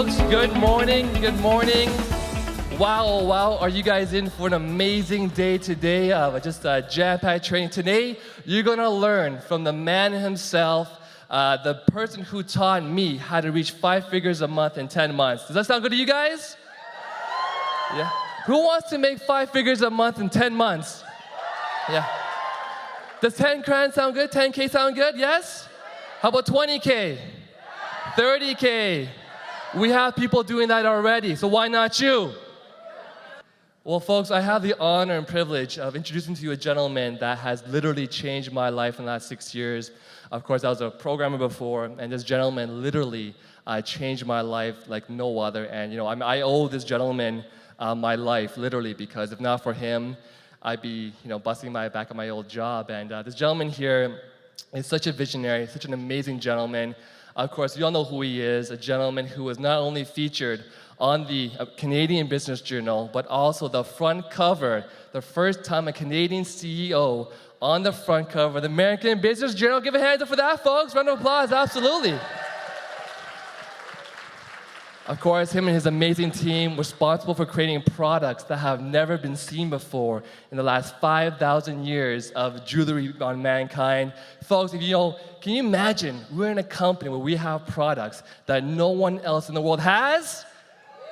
folks. Good morning. Good morning. Wow, oh, wow. Are you guys in for an amazing day today? Just jam-packed training. Today, you're going to learn from the man himself, the person who taught me how to reach 5 figures a month in 10 months. Does that sound good to you guys? Yeah. Who wants to make 5 figures a month in 10 months? Yeah. Does 10 grand sound good? 10K sound good? Yes? How about 20K? 30K? We have people doing that already, so why not you? Well, folks, I have the honor and privilege of introducing to you a gentleman that has literally changed my life in the last 6 years. Of course, I was a programmer before, and this gentleman literally changed my life like no other. And I owe this gentleman my life, literally, because if not for him, I'd be busting my back at my old job. And this gentleman here is such a visionary, such an amazing gentleman. Of course, you all know who he is, a gentleman who was not only featured on the Canadian Business Journal, but also the front cover, the first time a Canadian CEO on the front cover of the American Business Journal. Give a hand up for that, folks. Round of applause, absolutely. Of course, him and his amazing team were responsible for creating products that have never been seen before in the last 5,000 years of jewelry on mankind. Folks, can you imagine we're in a company where we have products that no one else in the world has?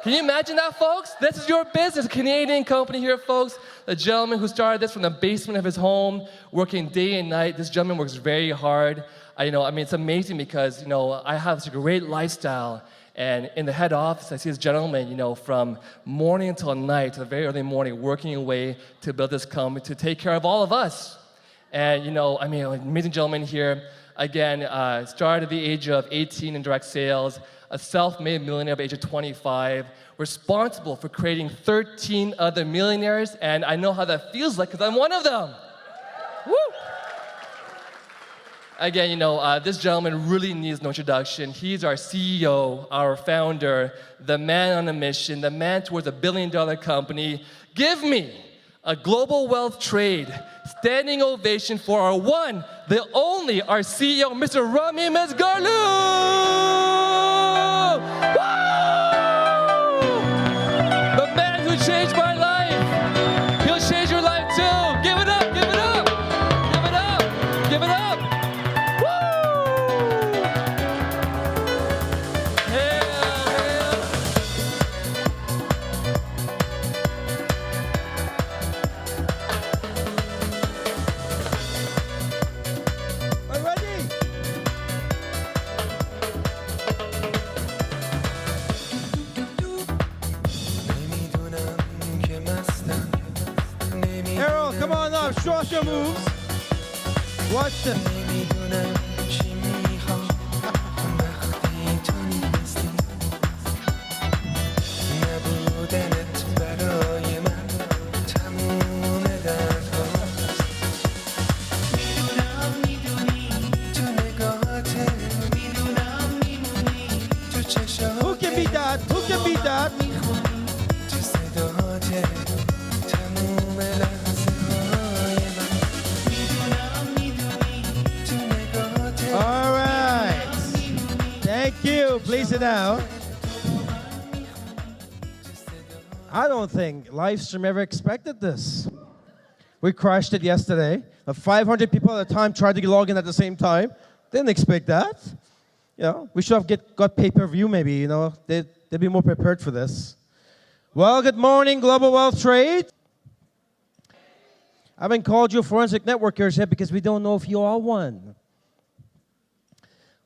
Can you imagine that, folks? This is your business, a Canadian company here, folks. The gentleman who started this from the basement of his home, working day and night. This gentleman works very hard. It's amazing because, I have such a great lifestyle. And in the head office, I see this gentleman, from morning until night, to the very early morning, working away to build this company, to take care of all of us. And, an amazing gentleman here. Again, started at the age of 18 in direct sales, a self-made millionaire at the age of 25, responsible for creating 13 other millionaires, and I know how that feels like because I'm one of them. Woo! Again, this gentleman really needs no introduction. He's our CEO, our founder, the man on a mission, the man towards $1 billion company. Give me a Global Wealth Trade standing ovation for our one, the only, our CEO, Mr. Rami Mesgarlu! Woo! The man who changed my life. He'll change your life too. Give it up, give it up, give it up, give it up. Show us your moves. Watch this. Who can beat that? Who can beat that? All right. Thank you. Please sit down. I don't think Livestream ever expected this. We crashed it yesterday. 500 people at a time tried to log in at the same time. Didn't expect that. We should have got pay-per-view maybe, They'd be more prepared for this. Well, good morning, Global Wealth Trade. I haven't called you forensic networkers yet because we don't know if you are one.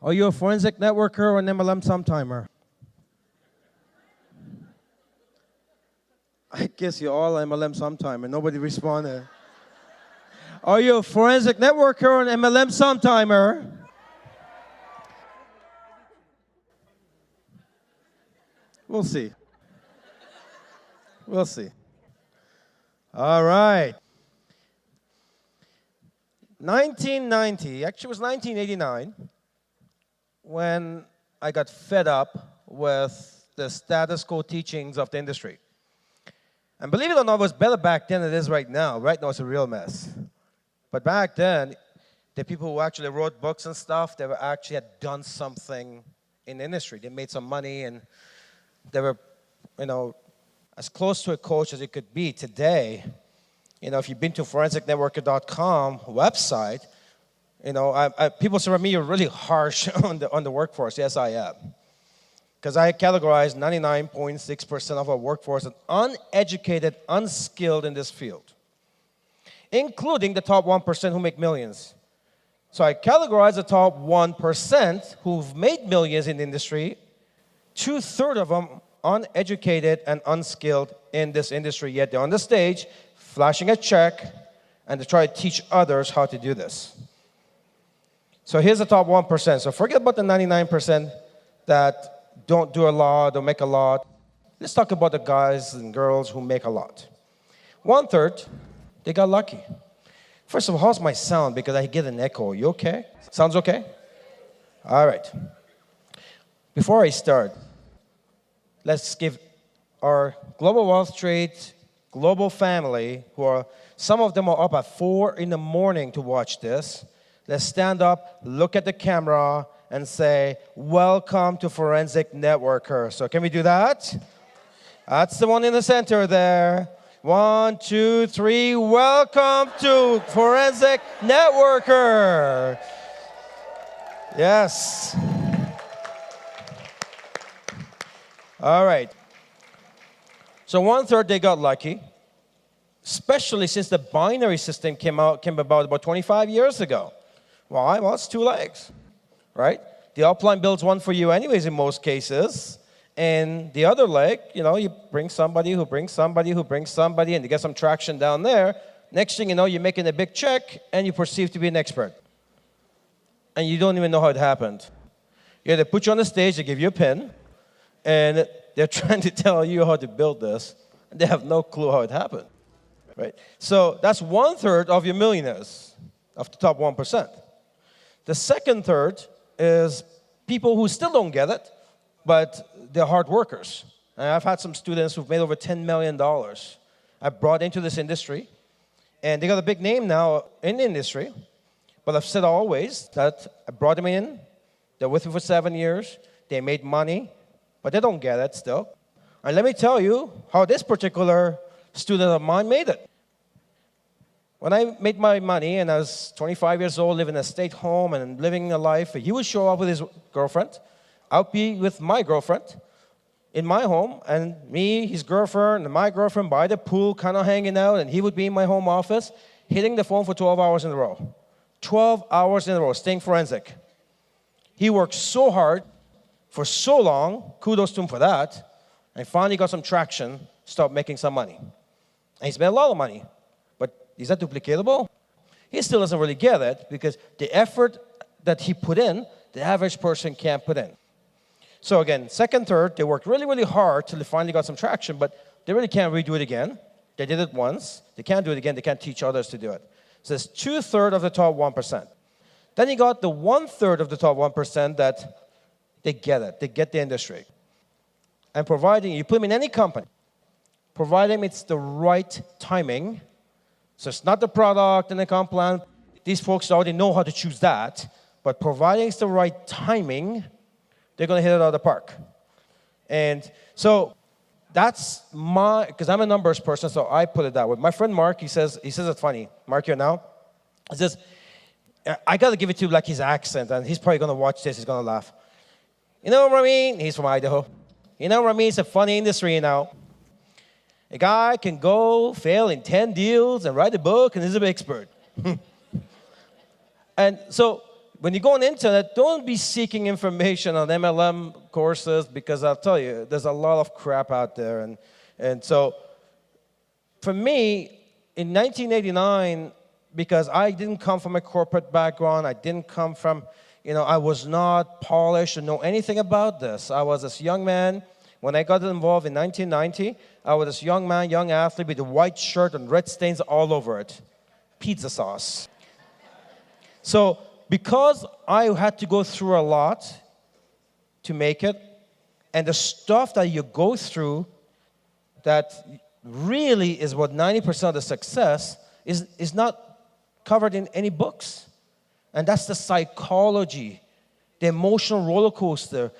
Are you a forensic networker or an MLM sometimer? I guess you're all MLM sometimer. Nobody responded. Are you a forensic networker or an MLM sometimer? We'll see. We'll see. All right. 1990, actually it was 1989, when I got fed up with the status quo teachings of the industry. And believe it or not, it was better back then than it is right now. Right now it's a real mess. But back then, the people who actually wrote books and stuff, they were actually had done something in the industry. They made some money, and They were, as close to a coach as it could be today. If you've been to forensicnetworker.com website, people say, Rami, you're really harsh on the workforce. Yes, I am. Because I categorize 99.6% of our workforce as uneducated, unskilled in this field, including the top 1% who make millions. So I categorize the top 1% who've made millions in the industry, 2/3 of them uneducated and unskilled in this industry, yet they're on the stage flashing a check and to try to teach others how to do this. So here's the top 1%. So forget about the 99% that don't do a lot, don't make a lot. Let's talk about the guys and girls who make a lot. 1/3, they got lucky. First of all, how's my sound? Because I get an echo. You okay? Sounds okay? All right. Before I start, let's give our Global Wealth Trade global family, some of them are up at 4 in the morning to watch this. Let's stand up, look at the camera, and say, welcome to Forensic Networker. So can we do that? That's the one in the center there. 1, 2, 3, welcome to Forensic Networker. Yes. All right. So 1/3 they got lucky, especially since the binary system came about 25 years ago. Why? Well, it's 2 legs, right? The upline builds one for you anyways in most cases. And the other leg, you bring somebody who brings somebody who brings somebody, and you get some traction down there. Next thing you know, you're making a big check, and you perceive to be an expert. And you don't even know how it happened. They put you on the stage, they give you a pin, and they're trying to tell you how to build this, and they have no clue how it happened, right? So that's 1/3 of your millionaires, of the top 1%. The second third is people who still don't get it, but they're hard workers. And I've had some students who've made over $10 million. I've brought into this industry, and they got a big name now in the industry. But I've said always that I brought them in, they're with me for 7 years, they made money, but they don't get it still. And let me tell you how this particular student of mine made it. When I made my money and I was 25 years old, living in a state home and living a life, he would show up with his girlfriend. I'll be with my girlfriend in my home, and me, his girlfriend, and my girlfriend by the pool, kind of hanging out, and he would be in my home office, hitting the phone for 12 hours in a row. 12 hours in a row, staying forensic. He worked so hard for so long, kudos to him for that, and finally got some traction, stopped making some money. And he's made a lot of money, but is that duplicatable? He still doesn't really get it, because the effort that he put in, the average person can't put in. So again, second, third, they worked really, really hard till they finally got some traction, but they really can't redo it again. They did it once. They can't do it again. They can't teach others to do it. So it's 2/3 of the top 1%. Then you got the 1/3 of the top 1% that they get it. They get the industry. And providing, you put them in any company, providing it's the right timing. So it's not the product and the comp plan. These folks already know how to choose that. But providing it's the right timing, they're going to hit it out of the park. And so that's because I'm a numbers person, so I put it that way. My friend Mark, he says it's funny. Mark here now. He says, I got to give it to like his accent, and he's probably going to watch this. He's going to laugh. You know what I mean? He's from Idaho. You know what I mean? It's a funny industry now. A guy can go fail in 10 deals and write a book, and he's an expert. And so when you go on the internet, don't be seeking information on MLM courses, because I'll tell you, there's a lot of crap out there. And so for me, in 1989, because I didn't come from a corporate background, I didn't come from, I was not polished to know anything about this. I was this young man. When I got involved in 1990, I was this young man, young athlete with a white shirt and red stains all over it. Pizza sauce. So because I had to go through a lot to make it, and the stuff that you go through that really is what 90% of the success is not covered in any books. And that's the psychology, the emotional roller coaster,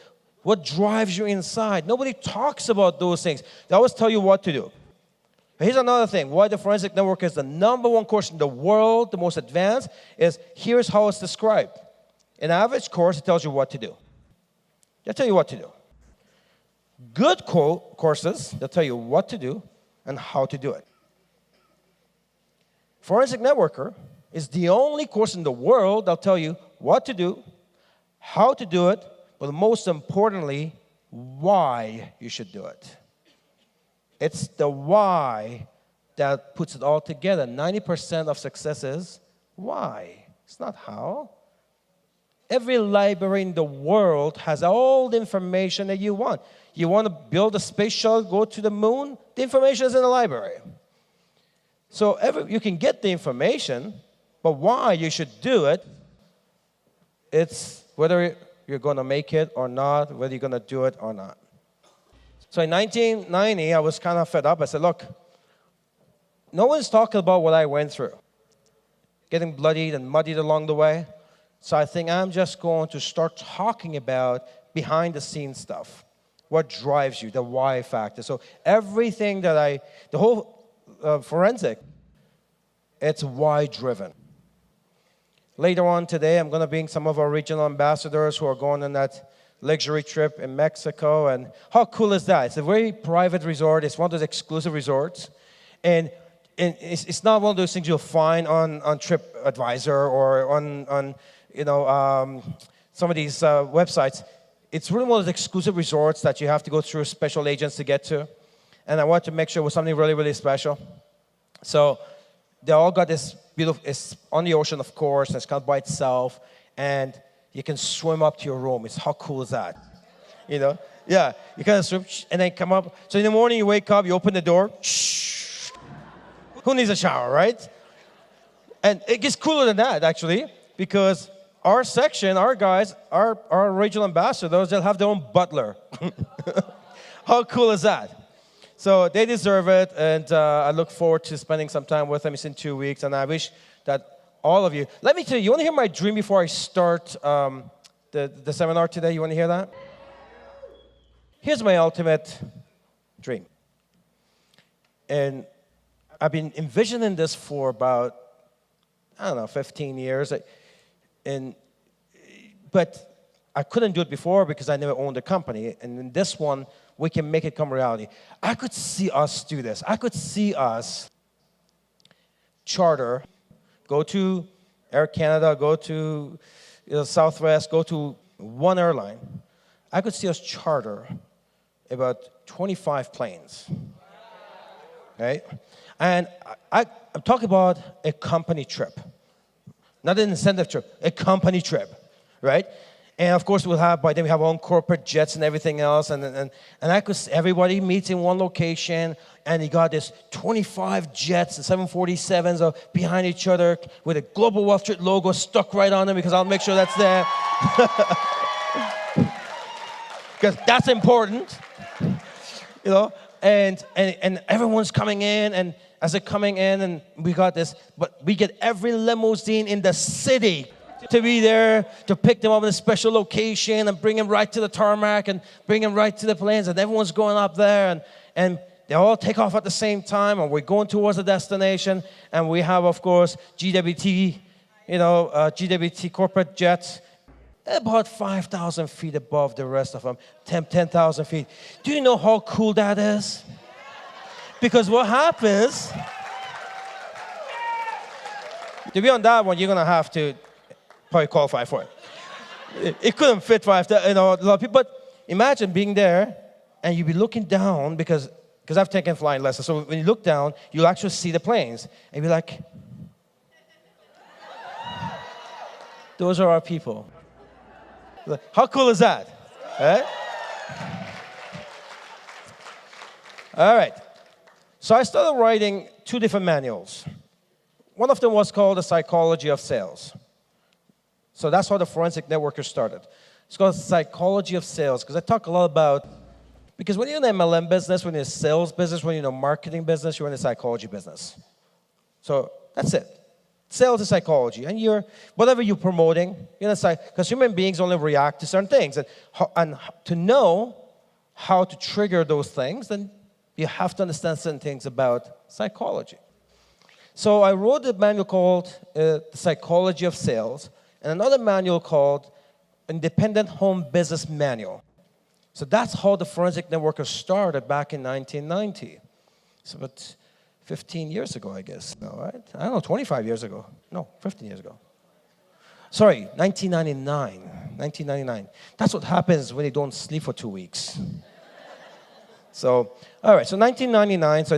What drives you inside? Nobody talks about those things. They always tell you what to do. Here's another thing. Why the Forensic Network is the #1 course in the world, the most advanced, is here's how it's described. An average course, it tells you what to do. They'll tell you what to do. Good courses, they'll tell you what to do and how to do it. Forensic Networker is the only course in the world that'll tell you what to do, how to do it, but most importantly, why you should do it. It's the why that puts it all together. 90% of success is why. It's not how. Every library in the world has all the information that you want. You want to build a space shuttle, go to the moon? The information is in the library. So you can get the information, but why you should do it, it's whether you're going to make it or not, whether you're going to do it or not. So in 1990, I was kind of fed up. I said, look, no one's talking about what I went through, getting bloodied and muddied along the way. So I think I'm just going to start talking about behind-the-scenes stuff, what drives you, the why factor. So everything that the whole forensic, it's why-driven. Later on today, I'm going to bring some of our regional ambassadors who are going on that luxury trip in Mexico. And how cool is that? It's a very private resort. It's one of those exclusive resorts. And it's not one of those things you'll find on TripAdvisor or on some of these websites. It's really one of those exclusive resorts that you have to go through special agents to get to. And I want to make sure it was something really, really special. So they all got this beautiful, it's on the ocean, of course, and it's kind of by itself. And you can swim up to your room. How cool is that? You know? Yeah, you kind of swim and then come up. So in the morning you wake up, you open the door. Shh. Who needs a shower, right? And it gets cooler than that, actually, because our section, our guys, our regional ambassadors, they'll have their own butler. How cool is that? So they deserve it, and I look forward to spending some time with them. It's in 2 weeks, and I wish that all of you. Let me tell you, you want to hear my dream before I start the seminar today? You want to hear that? Here's my ultimate dream. And I've been envisioning this for about, 15 years. But I couldn't do it before because I never owned a company. And in this one, we can make it come reality. I could see us do this. I could see us charter, go to Air Canada, go to Southwest, go to one airline. I could see us charter about 25 planes, right? And I'm talking about a company trip, not an incentive trip, a company trip, right? And of course, by then we have our own corporate jets and everything else. And I could see everybody meets in one location, and you got this 25 jets and 747s behind each other with a Global Wall Street logo stuck right on them, because I'll make sure that's there. Because that's important, and everyone's coming in, and as they're coming in, and we got this, but we get every limousine in the city to be there to pick them up in a special location and bring them right to the tarmac and bring them right to the planes, and everyone's going up there, and they all take off at the same time, and we're going towards the destination, and we have, of course, GWT, GWT corporate jets, about 5,000 feet above the rest of them, 10,000 feet. Do you know how cool that is? Because what happens, to be on that one, you're going to have to probably qualify for it. It couldn't fit 5,000, a lot of people. But imagine being there, and you'll be looking down, because I've taken flying lessons. So when you look down, you'll actually see the planes. And you'll be like, those are our people. How cool is that? Right? All right. So I started writing 2 different manuals. One of them was called The Psychology of Sales. So that's how the Forensic Networker started. It's called Psychology of Sales, because I talk a lot about, because when you're in the MLM business, when you're in the sales business, when you're in the marketing business, you're in the psychology business. So that's it. Sales is psychology, and whatever you're promoting, because human beings only react to certain things, and to know how to trigger those things, then you have to understand certain things about psychology. So I wrote a manual called The Psychology of Sales, and another manual called Independent Home Business Manual. So that's how the Forensic Networker started back in 1990. So about 15 years ago, I guess. No, right? I don't know, 25 years ago. No, 15 years ago. Sorry, 1999. 1999. That's what happens when you don't sleep for 2 weeks. So, all right, so 1999. So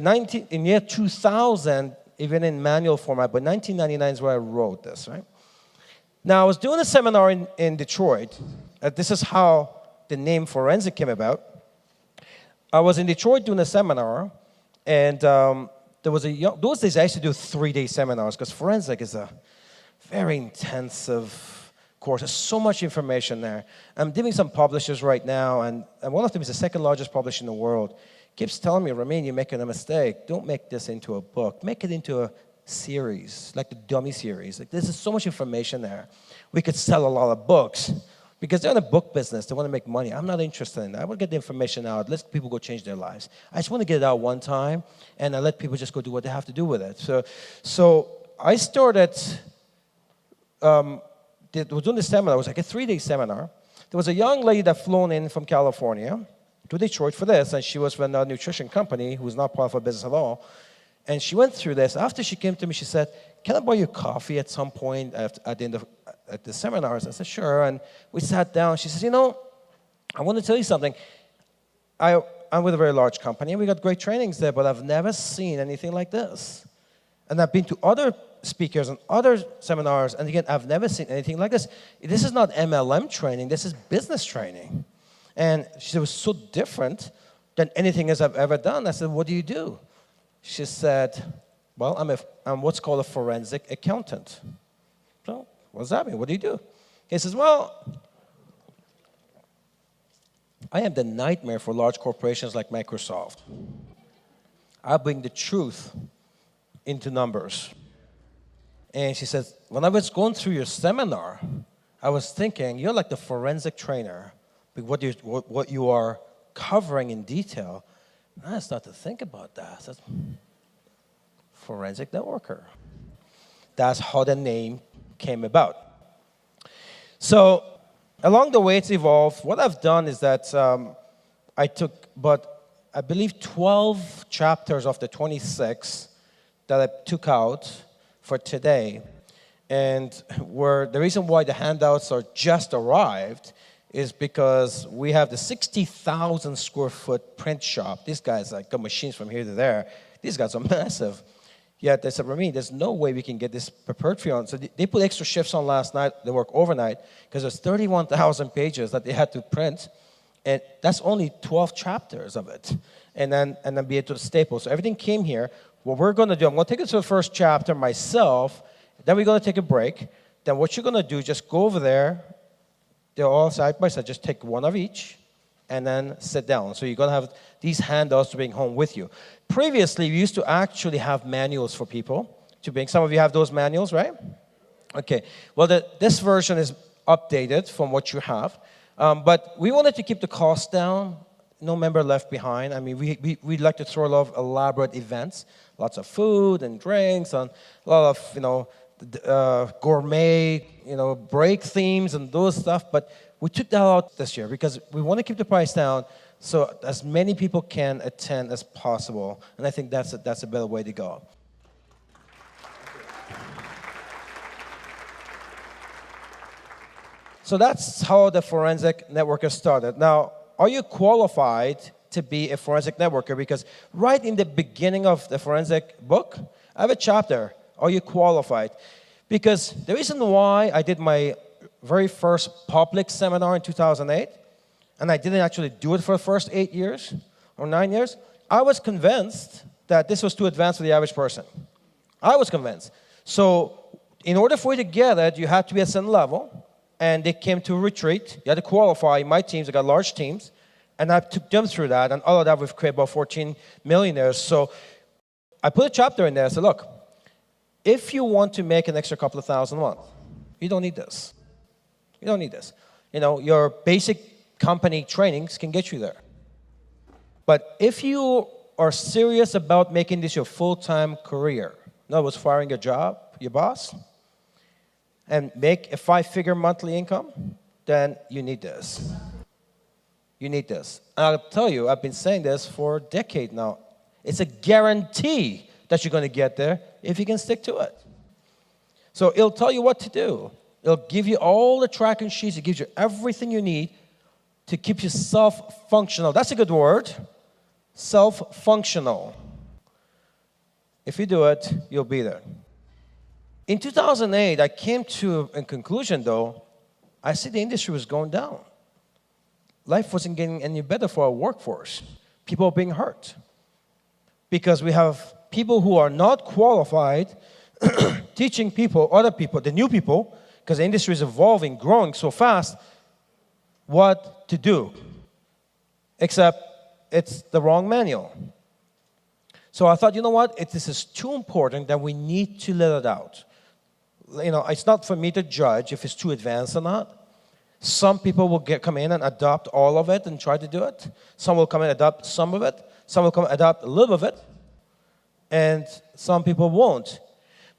in year 2000, even in manual format, but 1999 is where I wrote this, right? Now, I was doing a seminar in Detroit. This is how the name Forensic came about. I was in Detroit doing a seminar, and there was those days I used to do 3-day seminars because Forensic is a very intensive course. There's so much information there. I'm doing some publishers right now, and one of them is the second largest publisher in the world. Keeps telling me, Ramin, you're making a mistake. Don't make this into a book. Make it into a series, like the Dummy series. Like, there's so much information there. We could sell a lot of books because they're in the book business. They want to make money. I'm not interested in that. I want to get the information out. Let people go change their lives. I just want to get it out one time, and I let people just go do what they have to do with it. So I started, was doing this seminar. It was like a 3-day seminar. There was a young lady that flown in from California to Detroit for this, and she was from a nutrition company who was not part of her business at all. And she went through this. After she came to me, she said, can I buy you coffee at some point at the end of the seminars? I said, sure. And we sat down. She says, I want to tell you something. I'm with a very large company, and we got great trainings there, but I've never seen anything like this. And I've been to other speakers and other seminars, and again, I've never seen anything like this. This is not MLM training. This is business training. And she said, it was so different than anything else I've ever done. I said, what do you do? She said, well, I'm what's called a forensic accountant. So, what does that mean? What do you do? He says, well, I am the nightmare for large corporations like Microsoft. I bring the truth into numbers. And she says, when I was going through your seminar, I was thinking, you're like the forensic trainer. What you are covering in detail. And I started to think about that. I said, Forensic Networker. That's how the name came about. So along the way it's evolved. What I've done is that I took, I believe 12 chapters of the 26 that I took out for today. And the reason why the handouts are just arrived is because we have the 60,000 square foot print shop. These guys got machines from here to there. These guys are massive. Yet they said, Ramin, there's no way we can get this prepared for you on. So they put extra shifts on last night. They work overnight because there's 31,000 pages that they had to print. And that's only 12 chapters of it. And then be able to staple. So everything came here. What we're going to do, I'm going to take it to the first chapter myself. Then we're going to take a break. Then what you're going to do is just go over there. They're all side by side. Just take one of each and then sit down. So you're going to have these handouts to bring home with you. Previously, we used to actually have manuals for people to bring. Some of you have those manuals, right? Okay. Well, this version is updated from what you have. But we wanted to keep the cost down. No member left behind. I mean, we'd like to throw a lot of elaborate events. Lots of food and drinks and a lot of, gourmet, break themes and those stuff, but we took that out this year because we want to keep the price down so as many people can attend as possible, and I think that's a better way to go. So that's how the Forensic Networker started. Now, are you qualified to be a Forensic Networker? Because right in the beginning of the Forensic book, I have a chapter. Are you qualified? Because the reason why I did my very first public seminar in 2008, and I didn't actually do it for the first 8 years or 9 years, I was convinced that this was too advanced for the average person. I was convinced. So in order for you to get it, you had to be at a certain level, and they came to a retreat. You had to qualify. My teams, I got large teams, and I took them through that, and all of that, we've created about 14 millionaires. So I put a chapter in there. I said, look, if you want to make an extra couple of thousand a month, you don't need this. You don't need this. Your basic company trainings can get you there. But if you are serious about making this your full-time career, in other words, firing your job, your boss, and make a 5-figure monthly income, then you need this. You need this. And I'll tell you, I've been saying this for a decade now. It's a guarantee that you're going to get there if you can stick to it. So it'll tell you what to do. It'll give you all the tracking sheets. It gives you everything you need to keep you self-functional. That's a good word. Self-functional. If you do it, you'll be there. In 2008, I came to a conclusion, though. I see the industry was going down. Life wasn't getting any better for our workforce. People are being hurt. Because we have people who are not qualified teaching people, other people, the new people, because the industry is evolving, growing so fast, what to do. Except it's the wrong manual. So I thought, you know what? This is too important that we need to let it out. It's not for me to judge if it's too advanced or not. Some people will come in and adopt all of it and try to do it. Some will come and adopt some of it. Some will come and adopt a little of it. And some people won't.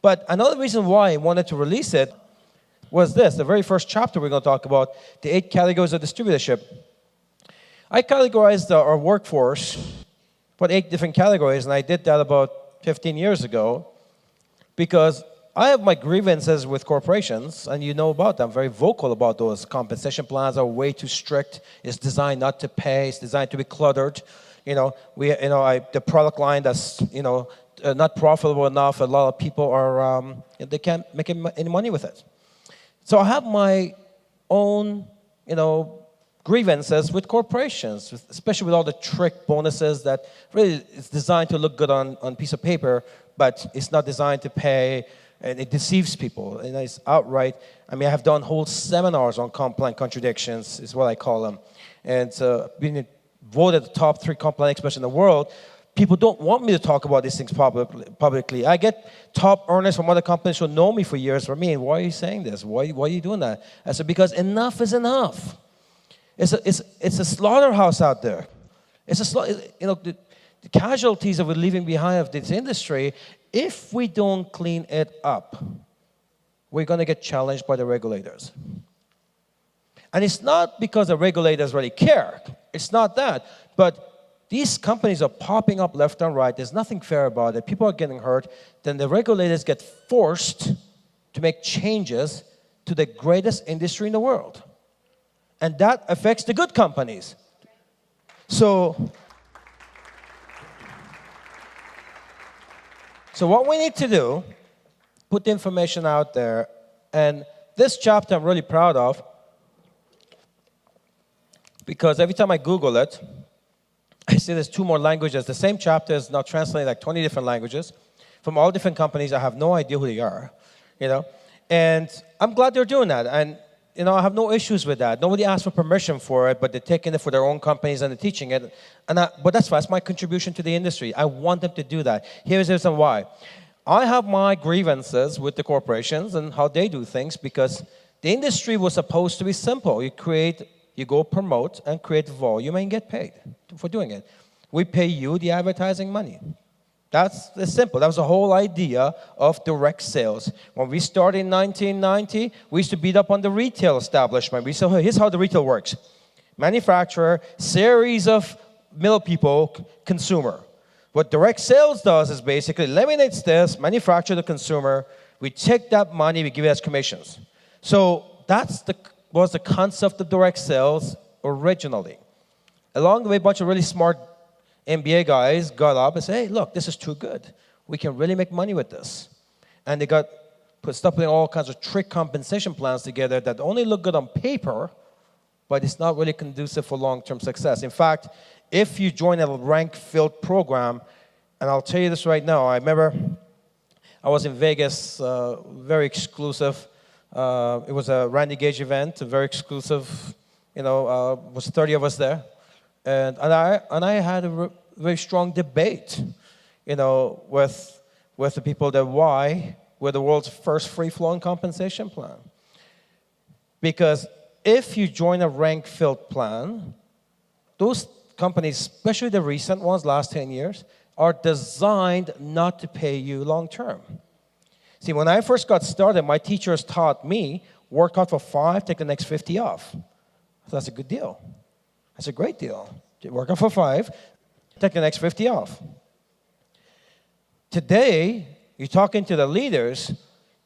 But another reason why I wanted to release it was this. The very first chapter we're going to talk about, the 8 categories of distributorship. I categorized our workforce, put 8 different categories, and I did that about 15 years ago because I have my grievances with corporations, and you know about them. I'm very vocal about those. Compensation plans are way too strict. It's designed not to pay. It's designed to be cluttered. The product line that's not profitable enough. A lot of people are they can't make any money with it. So I have my own grievances with corporations, especially with all the trick bonuses that really it's designed to look good on a piece of paper, but it's not designed to pay. And it deceives people, and it's outright. I have done whole seminars on comp plan contradictions, is what I call them. And being voted the top 3 comp plan experts in the world, people don't want me to talk about these things publicly. I get top earners from other companies who know me for years. For me, why are you saying this? Why are you doing that? I said, because enough is enough. It's a slaughterhouse out there. It's the casualties that we're leaving behind of this industry. If we don't clean it up, we're going to get challenged by the regulators. And it's not because the regulators really care. It's not that. But these companies are popping up left and right. There's nothing fair about it. People are getting hurt. Then the regulators get forced to make changes to the greatest industry in the world. And that affects the good companies. So what we need to do, put the information out there, and this chapter I'm really proud of because every time I Google it, I see there's 2 more languages. The same chapter is now translated like 20 different languages from all different companies. I have no idea who they are, And I'm glad they're doing that. And, I have no issues with that. Nobody asked for permission for it, but they're taking it for their own companies and they're teaching it. But that's fine. That's my contribution to the industry. I want them to do that. Here's the reason why. I have my grievances with the corporations and how they do things because the industry was supposed to be simple. You go promote and create volume and get paid for doing it. We pay you the advertising money. That's simple. That was the whole idea of direct sales. When we started in 1990, we used to beat up on the retail establishment. We said, here's how the retail works. Manufacturer, series of middle people, consumer. What direct sales does is basically eliminates this, manufacturer to consumer. We take that money, we give it as commissions. So was the concept of direct sales originally. Along the way, a bunch of really smart MBA guys got up and said, hey, look, this is too good. We can really make money with this. And they putting all kinds of trick compensation plans together that only look good on paper, but it's not really conducive for long-term success. In fact, if you join a rank-filled program, and I'll tell you this right now, I remember I was in Vegas, very exclusive. It was a Randy Gage event, a very exclusive, was 30 of us there. And I had a very strong debate, with the people that why we're the world's first free-flowing compensation plan. Because if you join a rank-filled plan, those companies, especially the recent ones, last 10 years, are designed not to pay you long-term. See, when I first got started, my teachers taught me, work out for 5, take the next 50 off. So that's a good deal. That's a great deal. Work out for 5, take the next 50 off. Today, you're talking to the leaders,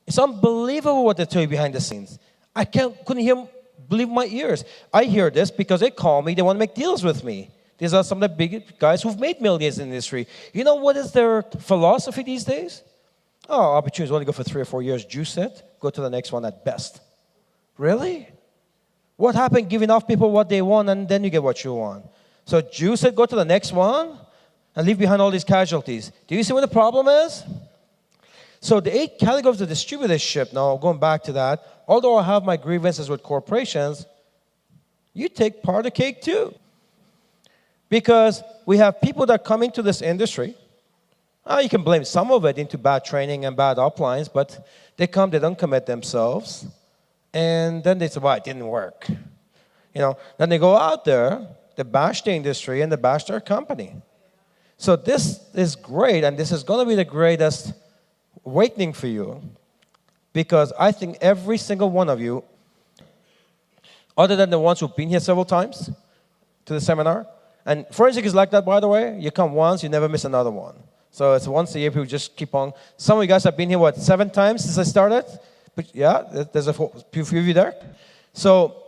it's unbelievable what they tell you behind the scenes. I couldn't believe my ears. I hear this because they call me, they want to make deals with me. These are some of the big guys who've made millions in the industry. You know what is their philosophy these days? Oh, opportunities only go for 3 or 4 years. Juice it, go to the next one at best. Really? What happened giving off people what they want and then you get what you want? So juice it, go to the next one, and leave behind all these casualties. Do you see what the problem is? So the 8 categories of distributorship, now going back to that, although I have my grievances with corporations, you take part of the cake too. Because we have people that come into this industry. You can blame some of it into bad training and bad uplines, but they come, they don't commit themselves, and then they say, well, it didn't work. Then they go out there, they bash the industry, and they bash their company. So this is great, and this is going to be the greatest awakening for you, because I think every single one of you, other than the ones who've been here several times to the seminar, and forensic is like that, by the way. You come once, you never miss another one. So it's once a year, people just keep on. Some of you guys have been here, 7 times since I started? But yeah, there's a few of you there. So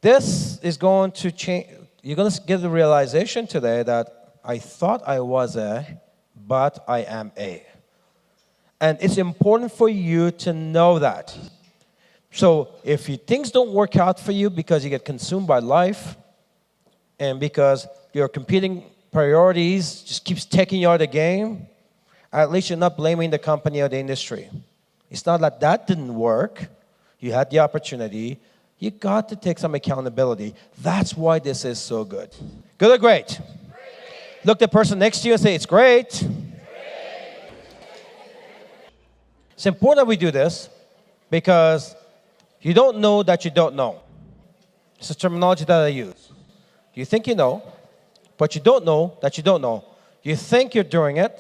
this is going to change. You're going to get the realization today that I thought I was a, but I am a. And it's important for you to know that. So if things don't work out for you because you get consumed by life and because your competing priorities just keeps taking you out of the game, at least you're not blaming the company or the industry. It's not like that didn't work. You had the opportunity. You got to take some accountability. That's why this is so good. Good or great? Great. Look the person next to you and say, it's great. Great. It's important that we do this because you don't know that you don't know. It's a terminology that I use. You think you know, but you don't know that you don't know. You think you're doing it.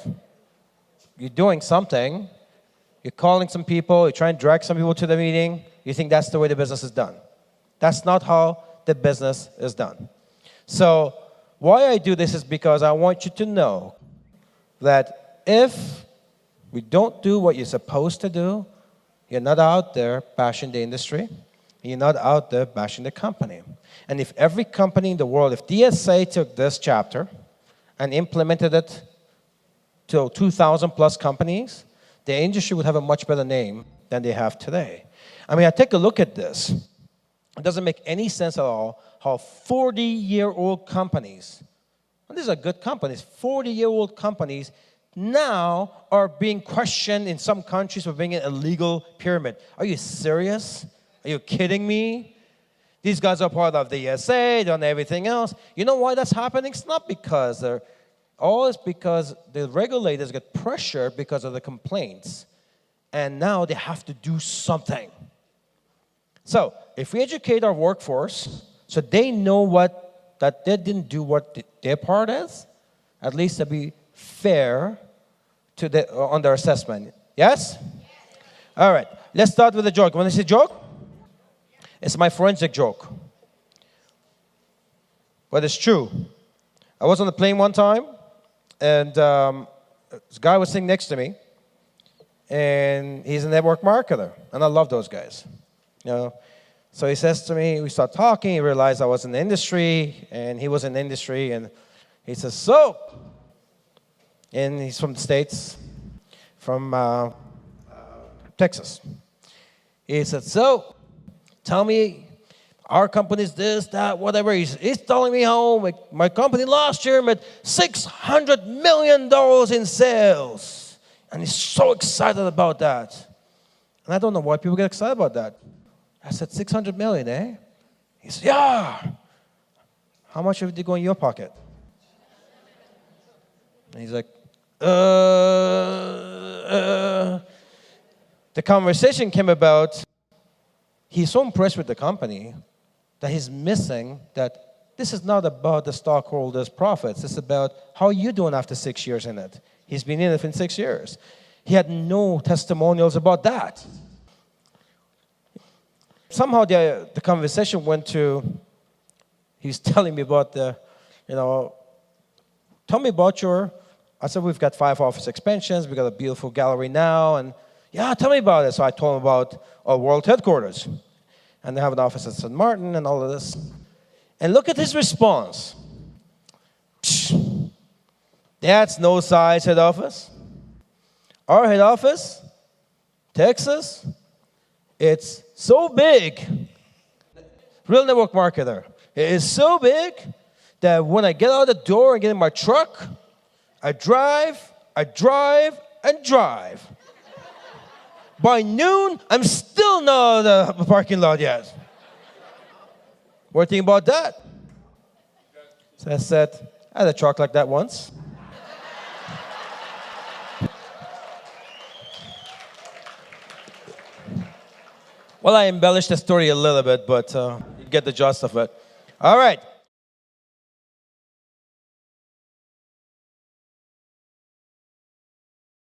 You're doing something. You're calling some people. You're trying to drag some people to the meeting. You think that's the way the business is done. That's not how the business is done. So why I do this is because I want you to know that if we don't do what you're supposed to do, you're not out there bashing the industry. You're not out there bashing the company. And if every company in the world, if DSA took this chapter and implemented it to 2,000 plus companies, the industry would have a much better name than they have today. I mean, I take a look at this. It doesn't make any sense at all how 40-year-old companies, and these are good companies, 40-year-old companies now are being questioned in some countries for being an illegal pyramid. Are you serious? Are you kidding me? These guys are part of the ESA, they're on everything else. You know why that's happening? It's not because it's because the regulators get pressure because of the complaints. And now they have to do something. So if we educate our workforce so they know that they didn't do what their part is, at least they'll be fair on their assessment. Yes? All right. Let's start with a joke. Want to see a joke? It's my forensic joke. But it's true. I was on the plane one time, and this guy was sitting next to me, and he's a network marketer, and I love those guys. So he says to me, we start talking, he realized I was in the industry, and he was in the industry, and he says, and he's from the States, from Texas. He said, tell me, our company's this, that, whatever. He's telling me how my company last year made $600 million in sales. And he's so excited about that. And I don't know why people get excited about that. I said, 600 million, eh? He said, yeah. How much of it did go in your pocket? And he's like, the conversation came about, he's so impressed with the company that he's missing that this is not about the stockholders' profits. It's about how you doing after 6 years in it. He's been in it for 6 years. He had no testimonials about that. Somehow the conversation went to, he was telling me about tell me about I said, we've got 5 office expansions. We've got a beautiful gallery now. And yeah, tell me about it. So I told him about our world headquarters. And they have an office at St. Martin and all of this. And look at his response. Psh, that's no size head office. Our head office, Texas, it's so big. Real network marketer. It is so big that when I get out the door and get in my truck, I drive, and drive. By noon, I'm still not at the parking lot yet. What do you think about that? So I said, I had a truck like that once. Well, I embellished the story a little bit, but you get the gist of it. All right.